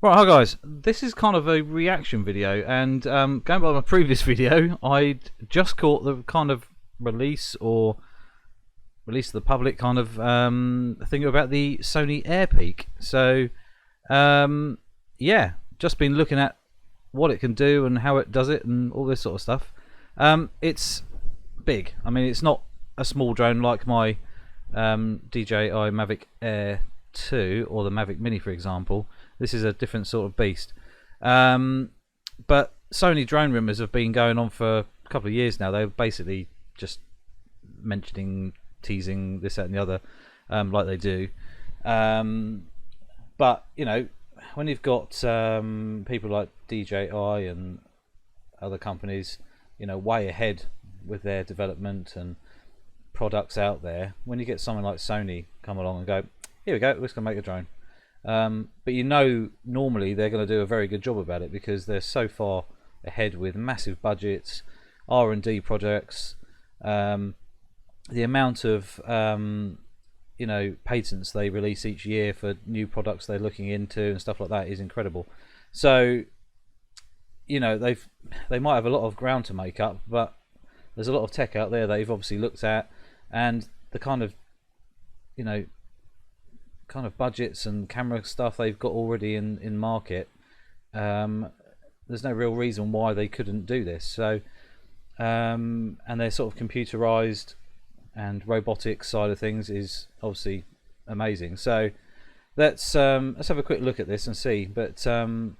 Right, hi guys. This is kind of a reaction video, and going by my previous video, I'd just caught the kind of release or release to the public kind of thing about the Sony AIRPEAK. So, yeah, just been looking at what it can do and how it does it and all this sort of stuff. It's big. I mean, it's not a small drone like my DJI Mavic Air 2 or the Mavic Mini, for example. This is a different sort of beast. But Sony drone rumours have been going on for a couple of years now. They're basically just mentioning, teasing this, that and the other, like they do. But, you know, when you've got people like DJI and other companies, you know, way ahead with their development and products out there, when you get someone like Sony come along and go, here we go, we're just going to make a drone. But you know, normally they're going to do a very good job about it because they're so far ahead with massive budgets, R&D projects. The amount of you know, patents they release each year for new products they're looking into and stuff like that is incredible. So, you know, they might have a lot of ground to make up, but there's a lot of tech out there they've obviously looked at, and the kind of, you know, kind of budgets and camera stuff they've got already in market. There's no real reason why they couldn't do this. So and they're sort of computerized, and robotics side of things is obviously amazing. So let's have a quick look at this and see. But you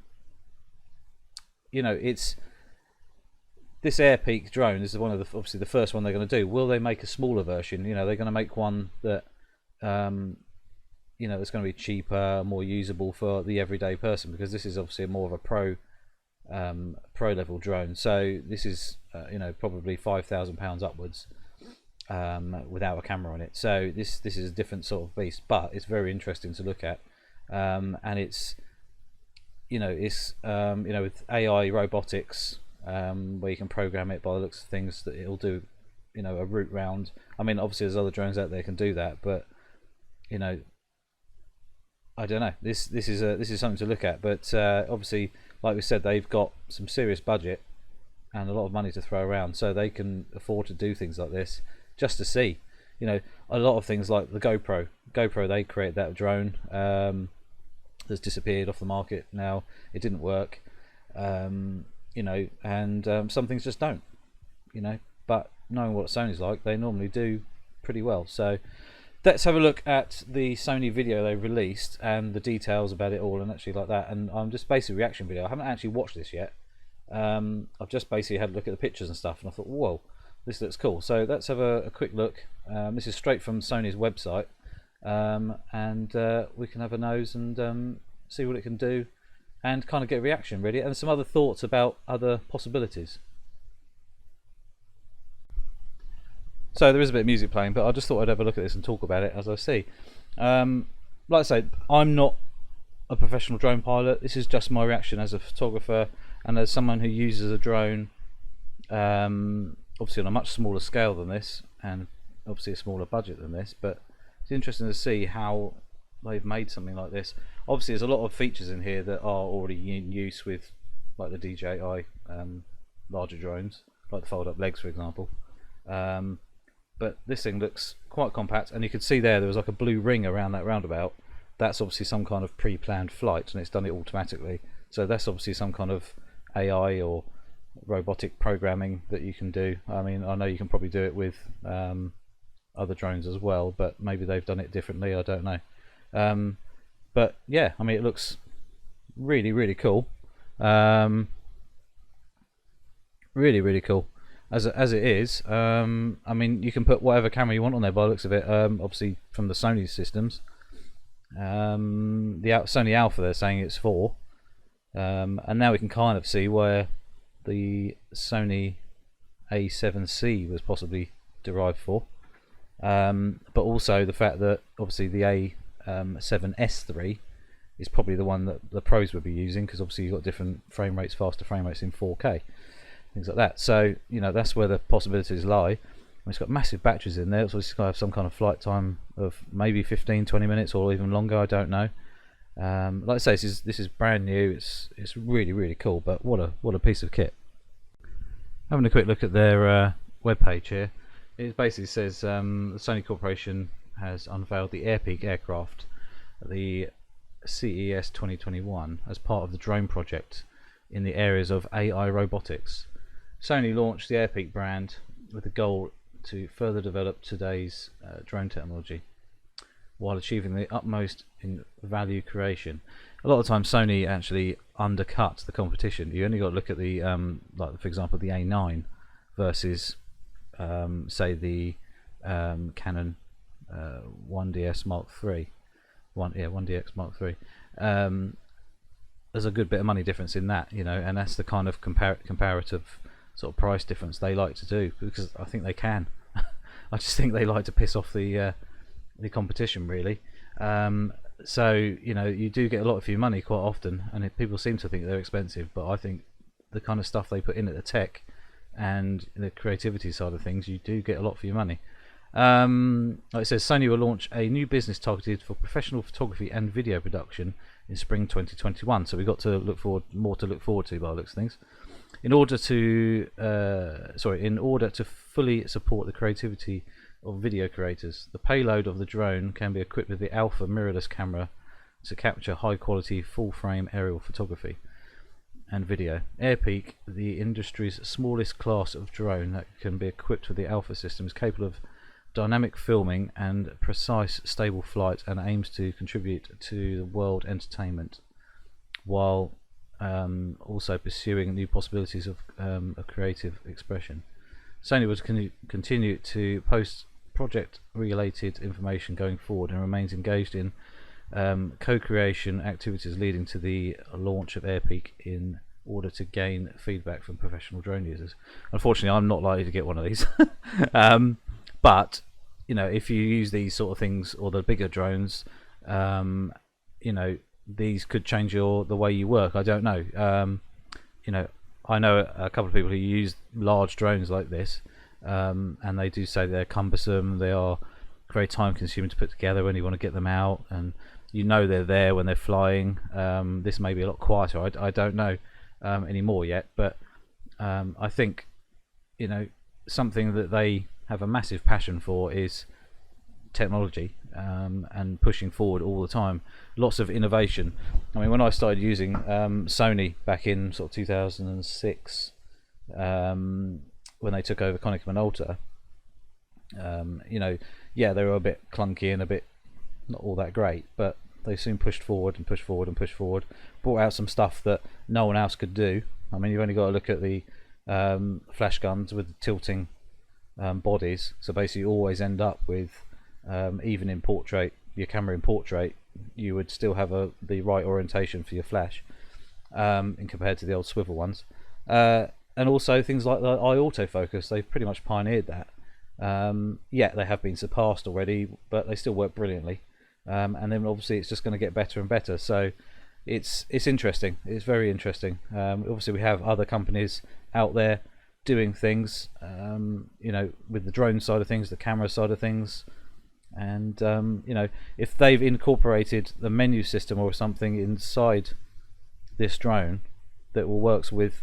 know, it's this AIRPEAK drone is one of the, obviously the first one they're going to do. Will they make a smaller version? You know, they're going to make one that you know, it's going to be cheaper, more usable for the everyday person, because this is obviously more of a pro level drone. So this is you know, probably £5,000 upwards without a camera on it. So this is a different sort of beast, but it's very interesting to look at, and it's, you know, it's you know, with AI robotics, where you can program it by the looks of things that it'll do, you know, a route round. I mean, obviously there's other drones out there that can do that, but you know, I don't know. This is something to look at. But obviously, like we said, they've got some serious budget and a lot of money to throw around, so they can afford to do things like this just to see. You know, a lot of things like the GoPro. They created that drone that's disappeared off the market now. It didn't work. You know, and some things just don't. You know, but knowing what Sony's like, they normally do pretty well. So let's have a look at the Sony video they released and the details about it all, and actually like that. And I'm just basically reaction video. I haven't actually watched this yet. I've just basically had a look at the pictures and stuff, and I thought, whoa, this looks cool. So let's have a quick look. This is straight from Sony's website, and we can have a nose and see what it can do, and kind of get a reaction really, and some other thoughts about other possibilities. So there is a bit of music playing, but I just thought I'd have a look at this and talk about it as I see. Like I say, I'm not a professional drone pilot. This is just my reaction as a photographer and as someone who uses a drone, obviously on a much smaller scale than this, and obviously a smaller budget than this. But it's interesting to see how they've made something like this. Obviously there's a lot of features in here that are already in use with, like the DJI larger drones, like the fold-up legs, for example. But this thing looks quite compact, and you can see there was like a blue ring around that roundabout. That's obviously some kind of pre-planned flight, and it's done it automatically. So that's obviously some kind of AI or robotic programming that you can do. I mean, I know you can probably do it with other drones as well, but maybe they've done it differently, I don't know. But yeah, I mean, it looks really cool. Really cool. As it is. I mean, you can put whatever camera you want on there by the looks of it, obviously from the Sony systems. The Sony Alpha, they're saying it's 4, and now we can kind of see where the Sony A7C was possibly derived for, but also the fact that obviously the A7S3 is probably the one that the pros would be using, because obviously you've got different frame rates, faster frame rates in 4K. Things like that. So, you know, that's where the possibilities lie. It's got massive batteries in there, so it's going to have some kind of flight time of maybe 15-20 minutes or even longer, I don't know. Like I say, this is brand new. It's really cool. But what a piece of kit. Having a quick look at their webpage here, it basically says the Sony Corporation has unveiled the AIRPEAK aircraft at the CES 2021 as part of the drone project in the areas of AI robotics. Sony launched the AIRPEAK brand with the goal to further develop today's drone technology while achieving the utmost in value creation. A lot of times Sony actually undercut the competition. You only got to look at the like for example the A9 versus say the Canon 1DS Mark III, 1DX Mark III. There's a good bit of money difference in that, you know, and that's the kind of comparative sort of price difference they like to do, because I think they can. I just think they like to piss off the competition, really. So you know, you do get a lot for your money quite often, and people seem to think they're expensive, but I think the kind of stuff they put in at the tech and the creativity side of things, you do get a lot for your money. Like it says, Sony will launch a new business targeted for professional photography and video production in spring 2021. So we've got to look forward to by the looks of things. In order to fully support the creativity of video creators, the payload of the drone can be equipped with the Alpha mirrorless camera to capture high quality full frame aerial photography and video. AIRPEAK, the industry's smallest class of drone that can be equipped with the Alpha system, is capable of dynamic filming and precise stable flight, and aims to contribute to the world entertainment while also pursuing new possibilities of a creative expression. Sony will continue to post project related information going forward and remains engaged in co-creation activities leading to the launch of AIRPEAK in order to gain feedback from professional drone users. Unfortunately, I'm not likely to get one of these. But you know, if you use these sort of things or the bigger drones, you know, these could change the way you work. I don't know. You know, I know a couple of people who use large drones like this, and they do say they're cumbersome. They are very time consuming to put together when you want to get them out, and you know they're there when they're flying. This may be a lot quieter. I don't know anymore yet, but I think, you know, something that they have a massive passion for is technology, and pushing forward all the time. Lots of innovation. I mean, when I started using Sony back in sort of 2006, when they took over Konica Minolta, you know, yeah, they were a bit clunky and a bit not all that great, but they soon pushed forward and pushed forward and pushed forward, brought out some stuff that no one else could do. I mean, you've only got to look at the flash guns with the tilting bodies, so basically you always end up with even in portrait, your camera in portrait, you would still have the right orientation for your flash, in compared to the old swivel ones, and also things like the eye autofocus. They've pretty much pioneered that. Yeah, they have been surpassed already, but they still work brilliantly, and then obviously it's just going to get better and better. So it's interesting. It's very interesting. Obviously we have other companies out there doing things, you know, with the drone side of things, the camera side of things, and you know, if they've incorporated the menu system or something inside this drone that will works with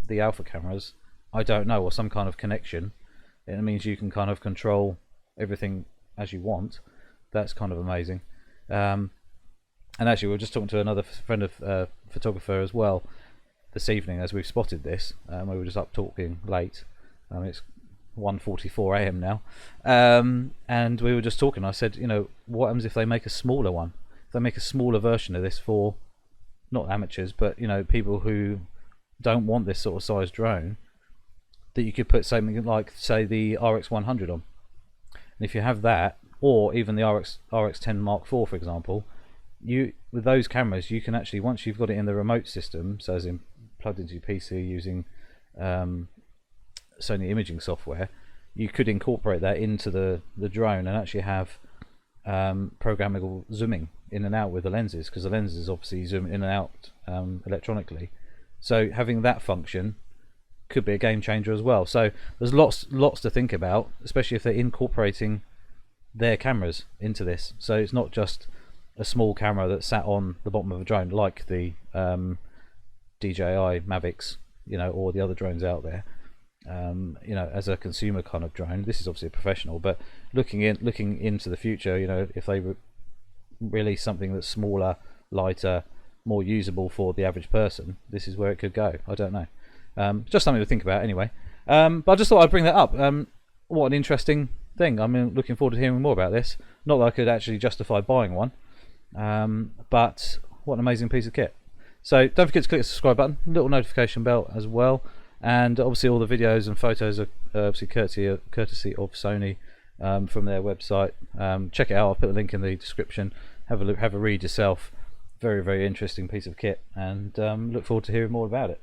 the Alpha cameras, I don't know, or some kind of connection, it means you can kind of control everything as you want. That's kind of amazing. And actually, we were just talking to another friend of photographer as well this evening as we've spotted this. We were just up talking late. It's 1:44 AM now, and we were just talking. I said, you know, what happens if they make a smaller one? If they make a smaller version of this for not amateurs, but you know, people who don't want this sort of size drone, that you could put something like, say, the RX100 on. And if you have that, or even the RX10 Mark IV, for example, you, with those cameras, you can actually, once you've got it in the remote system, so as in plugged into your PC using Sony imaging software, you could incorporate that into the drone and actually have programmable zooming in and out with the lenses, because the lenses obviously zoom in and out electronically. So having that function could be a game changer as well. So there's lots to think about, especially if they're incorporating their cameras into this. So it's not just a small camera that sat on the bottom of a drone, like the DJI Mavics, you know, or the other drones out there. You know, as a consumer kind of drone. This is obviously a professional, but looking into the future, you know, if they release something that's smaller, lighter, more usable for the average person, this is where it could go. I don't know. Just something to think about anyway. But I just thought I'd bring that up. What an interesting thing. I'm looking forward to hearing more about this. Not that I could actually justify buying one, but what an amazing piece of kit. So don't forget to click the subscribe button, little notification bell as well, and obviously all the videos and photos are obviously courtesy of Sony from their website. Check it out. I'll put the link in the description. Have a look, have a read yourself. Very, very interesting piece of kit, and look forward to hearing more about it.